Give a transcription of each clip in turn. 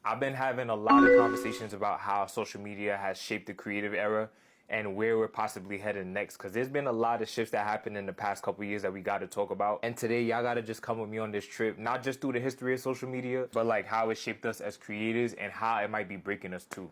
I've been having a lot of conversations about how social media has shaped the creative era and where we're possibly headed next, because there's been a lot of shifts that happened in the past couple years that we got to talk about. And today y'all got to just come with me on this trip, not just through the history of social media, but like how it shaped us as creators and how it might be breaking us too.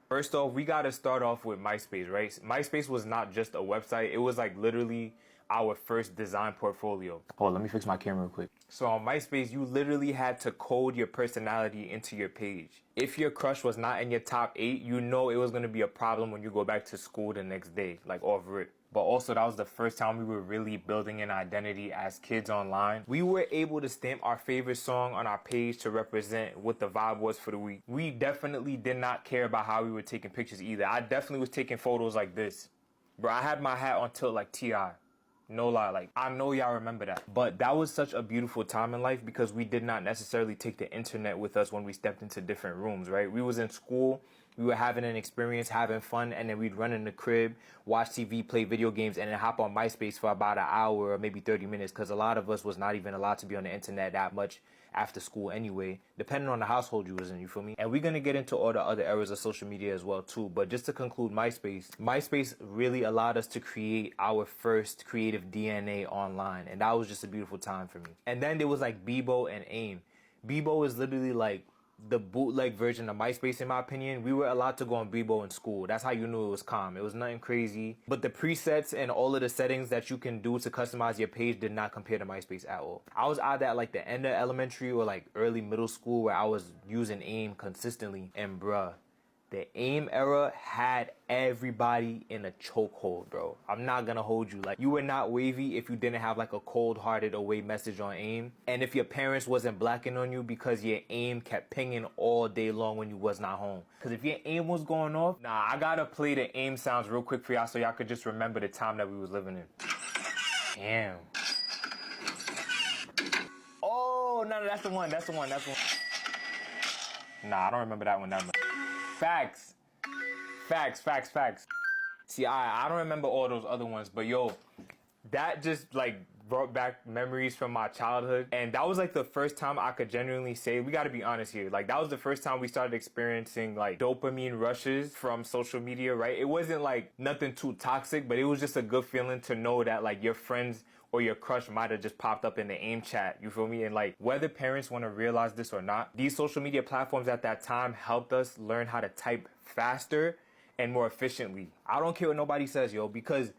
First off, we got to start off with MySpace, right? MySpace was not just a website. It was like literally our first design portfolio. Hold on, let me fix my camera real quick. So on MySpace, you literally had to code your personality into your page. If your crush was not in your top 8, you know it was going to be a problem when you go back to school the next day, like off rip. But also that was the first time we were really building an identity as kids online. We were able to stamp our favorite song on our page to represent what the vibe was for the week. We definitely did not care about how we were taking pictures either. I definitely was taking photos like this. Bro, I had my hat on tilt like T.I. No lie, like, I know y'all remember that. But that was such a beautiful time in life because we did not necessarily take the internet with us when we stepped into different rooms, right? We was in school, we were having an experience, having fun, and then we'd run in the crib, watch TV, play video games, and then hop on MySpace for about an hour or maybe 30 minutes because a lot of us was not even allowed to be on the internet that much after school anyway, depending on the household you was in, you feel me? And we're gonna get into all the other eras of social media as well too, but just to conclude MySpace really allowed us to create our first creative DNA online, and that was just a beautiful time for me. And then there was like Bebo and AIM. Bebo is literally like the bootleg version of MySpace in my opinion. We were allowed to go on Bebo in school. That's how you knew it was calm. It was nothing crazy. But the presets and all of the settings that you can do to customize your page did not compare to MySpace at all. I was either at like the end of elementary or like early middle school where I was using AIM consistently. And bruh, the AIM era had everybody in a chokehold, bro. I'm not gonna hold you. Like, you were not wavy if you didn't have like a cold-hearted away message on AIM. And if your parents wasn't blacking on you because your AIM kept pinging all day long when you was not home. Because if your AIM was going off, nah, I gotta play the AIM sounds real quick for y'all so y'all could just remember the time that we was living in. Damn. Oh, no, that's the one. Nah, I don't remember that one that much. Facts. See, I don't remember all those other ones, but yo, that just like brought back memories from my childhood. And that was like the first time I could genuinely say, we gotta be honest here, like that was the first time we started experiencing like dopamine rushes from social media, right? It wasn't like nothing too toxic, but it was just a good feeling to know that like your friends or your crush might have just popped up in the AIM chat, you feel me? And like, whether parents want to realize this or not, these social media platforms at that time helped us learn how to type faster and more efficiently. I don't care what nobody says, yo, because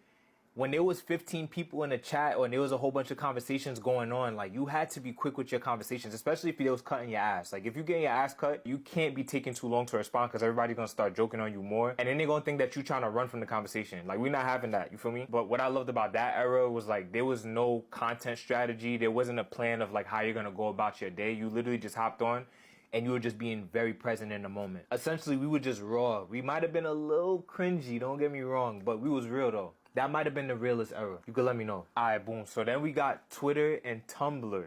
when there was 15 people in the chat or there was a whole bunch of conversations going on, like you had to be quick with your conversations, especially if it was cutting your ass. Like if you getting your ass cut, you can't be taking too long to respond because everybody's gonna start joking on you more. And then they're gonna think that you trying to run from the conversation. Like we're not having that, you feel me? But what I loved about that era was like there was no content strategy. There wasn't a plan of like how you're gonna go about your day. You literally just hopped on and you were just being very present in the moment. Essentially, we were just raw. We might have been a little cringy, don't get me wrong, but we was real though. That might have been the realest era. You could let me know. Alright, boom. So then we got Twitter and Tumblr.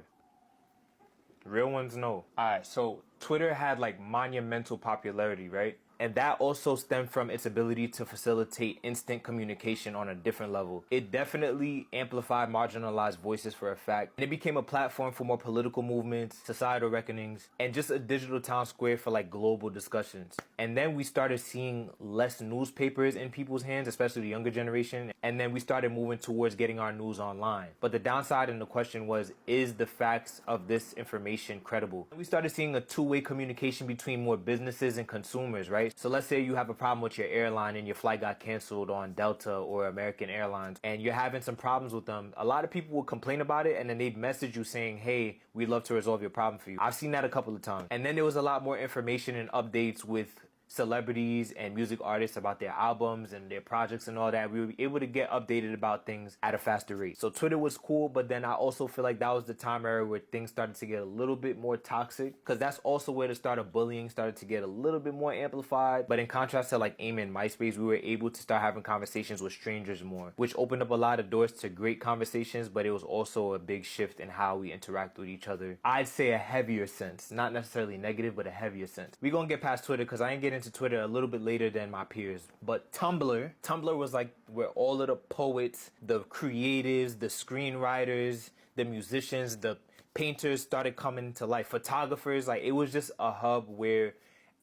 Real ones know. Alright, so Twitter had like monumental popularity, right? And that also stemmed from its ability to facilitate instant communication on a different level. It definitely amplified marginalized voices for a fact. And it became a platform for more political movements, societal reckonings, and just a digital town square for like global discussions. And then we started seeing less newspapers in people's hands, especially the younger generation. And then we started moving towards getting our news online. But the downside and the question was, is the facts of this information credible? We started seeing a two-way communication between more businesses and consumers, right? So let's say you have a problem with your airline and your flight got canceled on Delta or American Airlines and you're having some problems with them. A lot of people will complain about it and then they'd message you saying, hey, we'd love to resolve your problem for you. I've seen that a couple of times. And then there was a lot more information and updates with celebrities and music artists about their albums and their projects and all that. We were able to get updated about things at a faster rate. So Twitter was cool, but then I also feel like that was the time era where things started to get a little bit more toxic, because that's also where the start of bullying started to get a little bit more amplified. But in contrast to like AIM and MySpace, we were able to start having conversations with strangers more, which opened up a lot of doors to great conversations, but it was also a big shift in how we interact with each other. I'd say a heavier sense, not necessarily negative, but a heavier sense. We're gonna get past Twitter because I ain't getting into Twitter a little bit later than my peers. But Tumblr was like where all of the poets, the creatives, the screenwriters, the musicians, the painters started coming into life, photographers. Like, it was just a hub where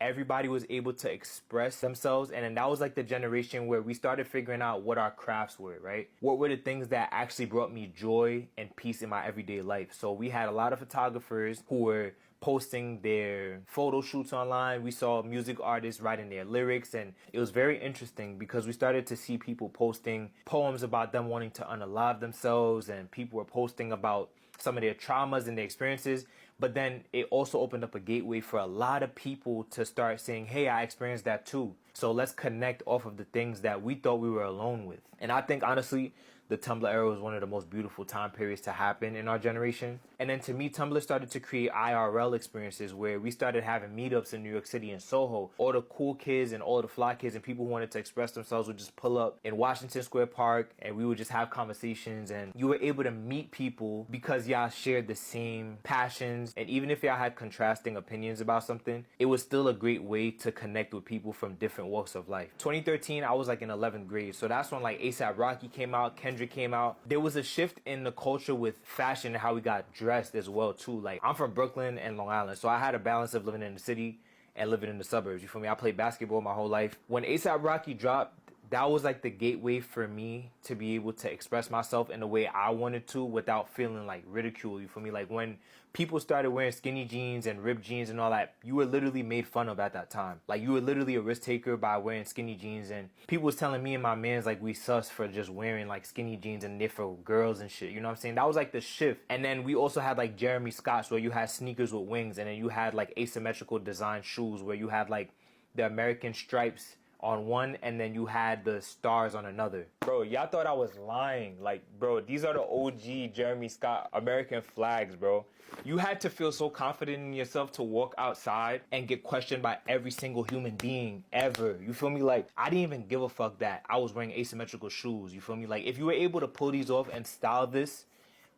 everybody was able to express themselves. And then that was like the generation where we started figuring out what our crafts were, right? What were the things that actually brought me joy and peace in my everyday life? So we had a lot of photographers who were posting their photo shoots online. We saw music artists writing their lyrics, and it was very interesting because we started to see people posting poems about them wanting to unalive themselves, and people were posting about some of their traumas and their experiences. But then it also opened up a gateway for a lot of people to start saying, hey, I experienced that too. So let's connect off of the things that we thought we were alone with. And I think, honestly, the Tumblr era was one of the most beautiful time periods to happen in our generation. And then to me, Tumblr started to create IRL experiences where we started having meetups in New York City and Soho. All the cool kids and all the fly kids and people who wanted to express themselves would just pull up in Washington Square Park, and we would just have conversations, and you were able to meet people because y'all shared the same passions. And even if y'all had contrasting opinions about something, it was still a great way to connect with people from different walks of life. 2013, I was like in 11th grade. So that's when like A$AP Rocky came out, Kendrick came out. There was a shift in the culture with fashion and how we got dressed as well too. Like, I'm from Brooklyn and Long Island, so I had a balance of living in the city and living in the suburbs. You feel me? I played basketball my whole life. When A$AP Rocky dropped, that was like the gateway for me to be able to express myself in the way I wanted to without feeling like ridicule. You feel me? Like, when people started wearing skinny jeans and ripped jeans and all that, you were literally made fun of at that time. Like, you were literally a risk taker by wearing skinny jeans, and people was telling me and my mans like we sus for just wearing like skinny jeans and they're for girls and shit. You know what I'm saying? That was like the shift. And then we also had like Jeremy Scott's, where you had sneakers with wings, and then you had like asymmetrical design shoes where you had like the American stripes on one, and then you had the stars on another. Bro, y'all thought I was lying. Like, bro, these are the OG Jeremy Scott American flags, bro. You had to feel so confident in yourself to walk outside and get questioned by every single human being ever. You feel me? Like, I didn't even give a fuck that I was wearing asymmetrical shoes. You feel me? Like, if you were able to pull these off and style this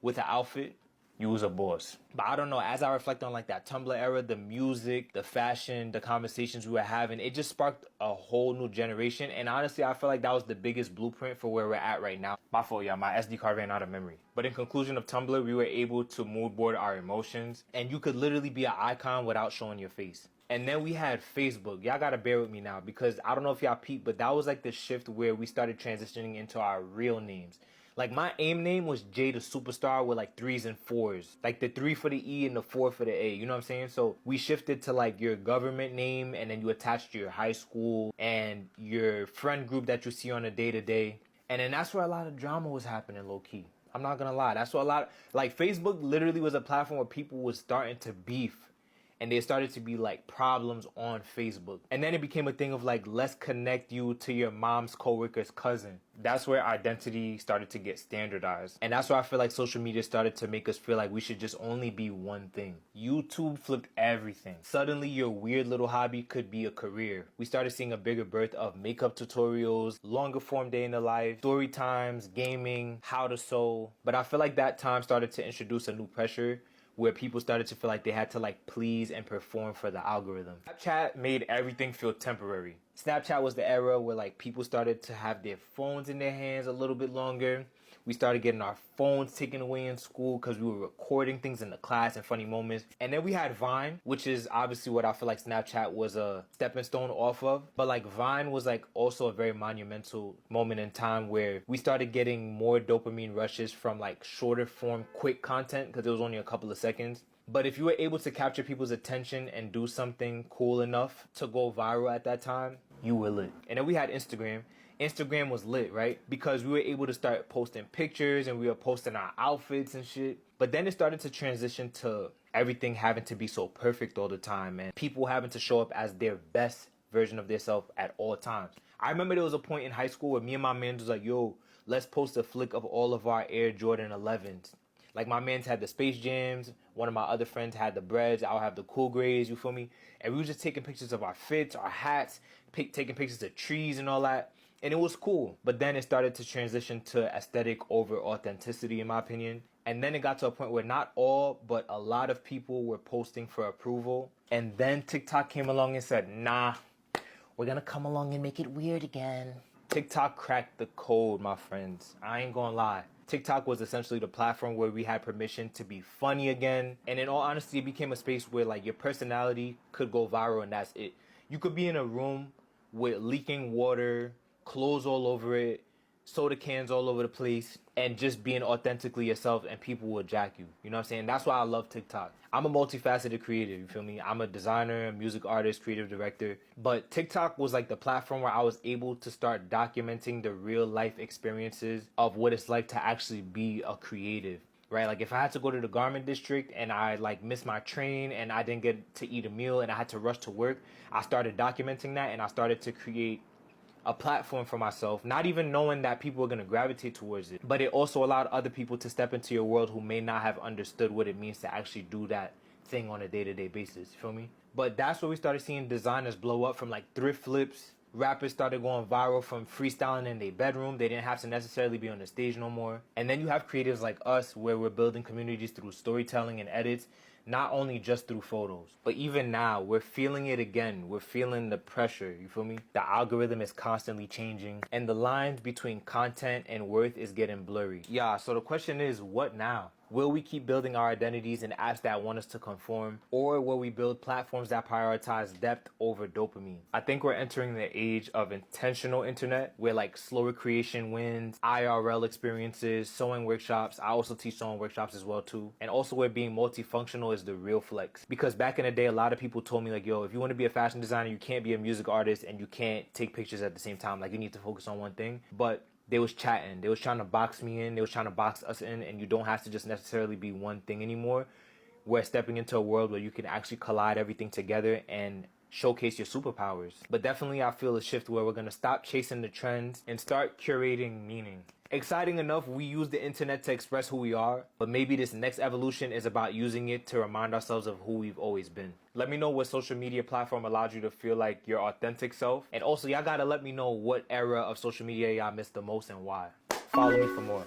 with an outfit, you was a boss. But I don't know, as I reflect on like that Tumblr era, the music, the fashion, the conversations we were having, it just sparked a whole new generation. And honestly, I feel like that was the biggest blueprint for where we're at right now. My fault, y'all, my SD card ran out of memory. But in conclusion of Tumblr, we were able to mood board our emotions, and you could literally be an icon without showing your face. And then we had Facebook. Y'all gotta bear with me now, because I don't know if y'all peeped, but that was like the shift where we started transitioning into our real names. Like, my AIM name was Jay the Superstar with like 3s and 4s. Like the 3 for the E and the 4 for the A. You know what I'm saying? So we shifted to like your government name, and then you attached your high school and your friend group that you see on a day-to-day. And then that's where a lot of drama was happening, low-key. I'm not gonna lie. That's where like, Facebook literally was a platform where people was starting to beef. And there started to be like problems on Facebook. And then it became a thing of like, let's connect you to your mom's coworker's cousin. That's where identity started to get standardized. And that's why I feel like social media started to make us feel like we should just only be one thing. YouTube flipped everything. Suddenly your weird little hobby could be a career. We started seeing a bigger birth of makeup tutorials, longer form day in the life, story times, gaming, how to sew. But I feel like that time started to introduce a new pressure where people started to feel like they had to like please and perform for the algorithm. Snapchat made everything feel temporary. Snapchat was the era where like people started to have their phones in their hands a little bit longer. We started getting our phones taken away in school because we were recording things in the class and funny moments. And then we had Vine, which is obviously what I feel like Snapchat was a stepping stone off of. But like, Vine was like also a very monumental moment in time where we started getting more dopamine rushes from like shorter form, quick content, because it was only a couple of seconds. But if you were able to capture people's attention and do something cool enough to go viral at that time, you were lit. And then we had Instagram. Instagram was lit, right? Because we were able to start posting pictures and we were posting our outfits and shit. But then it started to transition to everything having to be so perfect all the time, and people having to show up as their best version of themselves at all times. I remember there was a point in high school where me and my man was like, yo, let's post a flick of all of our Air Jordan 11s. Like, my mans had the Space Jams, one of my other friends had the Breads, I'll have the Cool Grays, you feel me? And we were just taking pictures of our fits, our hats, taking pictures of trees and all that. And it was cool. But then it started to transition to aesthetic over authenticity, in my opinion. And then it got to a point where not all, but a lot of people were posting for approval. And then TikTok came along and said, nah, we're gonna come along and make it weird again. TikTok cracked the code, my friends. I ain't gonna lie. TikTok was essentially the platform where we had permission to be funny again. And in all honesty, it became a space where like your personality could go viral and that's it. You could be in a room with leaking water, clothes all over it, soda cans all over the place, and just being authentically yourself and people will jack you. You know what I'm saying? That's why I love TikTok. I'm a multifaceted creator, you feel me? I'm a designer, music artist, creative director. But TikTok was like the platform where I was able to start documenting the real life experiences of what it's like to actually be a creative. Right, like if I had to go to the garment district and I like missed my train and I didn't get to eat a meal and I had to rush to work, I started documenting that and I started to create a platform for myself, not even knowing that people were going to gravitate towards it. But it also allowed other people to step into your world who may not have understood what it means to actually do that thing on a day-to-day basis. You feel me? But that's where we started seeing designers blow up, from like thrift flips. Rappers started going viral from freestyling in their bedroom. They didn't have to necessarily be on the stage no more. And then you have creatives like us where we're building communities through storytelling and edits, not only just through photos. But even now, we're feeling it again. We're feeling the pressure, you feel me? The algorithm is constantly changing and the lines between content and worth is getting blurry. Yeah, so the question is, what now? Will we keep building our identities in apps that want us to conform, or will we build platforms that prioritize depth over dopamine? I think we're entering the age of intentional internet, where like slower creation wins, IRL experiences, sewing workshops. I also teach sewing workshops as well too. And also where being multifunctional is the real flex. Because back in the day, a lot of people told me like, yo, if you want to be a fashion designer, you can't be a music artist and you can't take pictures at the same time. Like you need to focus on one thing. But they was chatting. They was trying to box me in. They was trying to box us in. And you don't have to just necessarily be one thing anymore. We're stepping into a world where you can actually collide everything together and showcase your superpowers. But definitely I feel a shift where we're going to stop chasing the trends and start curating meaning. Exciting enough, we use the internet to express who we are, but maybe this next evolution is about using it to remind ourselves of who we've always been. Let me know what social media platform allowed you to feel like your authentic self. And also, y'all gotta let me know what era of social media y'all missed the most and why. Follow me for more.